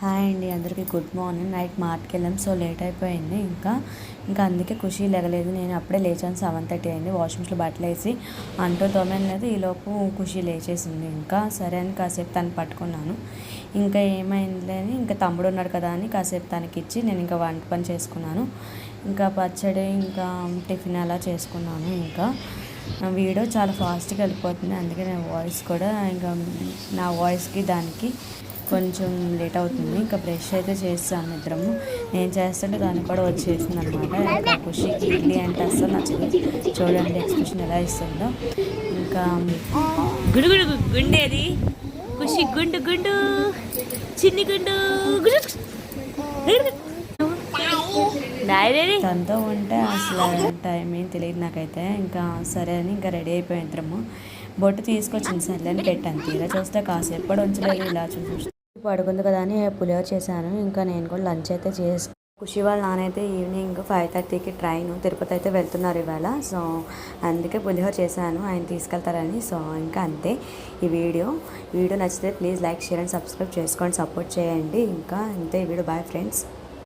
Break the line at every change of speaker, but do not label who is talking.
Hi అండి, అందరికీ good morning. Night మార్ట్కి వెళ్ళాం, సో లేట్ అయిపోయింది. ఇంకా అందుకే ఖుషి లేగలేదు. నేను అప్పుడే లేచాను, 7:30 అయింది. వాషింగ్ మిషన్లో బట్టలు వేసి అంటూ తోమలేదు. ఈలోపు ఖుషి లేచేసింది. ఇంకా సరే అని కాసేపు తను పట్టుకున్నాను. ఇంకా ఏమైంది అని ఇంకా తమ్ముడు ఉన్నాడు కదా అని కాసేపు తనకి ఇచ్చి నేను ఇంకా వంట పని చేసుకున్నాను. ఇంకా పచ్చడి ఇంకా టిఫిన్ అలా చేసుకున్నాను. ఇంకా వీడియో చాలా ఫాస్ట్గా వెళ్ళిపోతుంది, అందుకే నా వాయిస్ కూడా ఇంకా నా వాయిస్కి దానికి కొంచెం లేట్ అవుతుంది. ఇంకా బ్రష్ అయితే చేస్తాను ఇద్దరము. నేను చేస్తుంటే దాన్ని కూడా వచ్చేసింది అనమాట. ఇంకా ఖుషికి ఇడ్లీ అంటే అస్సలు నచ్చదు. చూడండి ఎక్స్ప్రెషన్ ఎలా ఇస్తుందో. ఇంకా
గుడు గుడు గుండేది ఖుషి గుండు గుండు చిన్ని గుండు
తనతో ఉంటే అసలు టైం ఏం తెలియదు నాకైతే. ఇంకా సరే అని ఇంకా రెడీ అయిపోయిన ఇద్దరము. బొట్టు తీసుకొచ్చింది, సర్లే అని పెట్టాను. తీరా చూస్తే కాసేపు కూడా ఉంచలేదు. ఇలా చూసి పడుకుంది కదా అని పులిహోర చేశాను. ఇంకా నేను కూడా లంచ్ అయితే ఖుషి వాళ్ళ నానైతే ఈవినింగ్ 5:30కి ట్రైన్ తిరుపతి అయితే వెళ్తున్నారు ఇవాళ. సో అందుకే పులిహోర చేశాను, ఆయన తీసుకెళ్తారని. సో ఇంకా అంతే ఈ వీడియో నచ్చితే please like, share and subscribe చేసుకోండి, సపోర్ట్ చేయండి. ఇంకా అంతే ఈ వీడియో. Bye friends.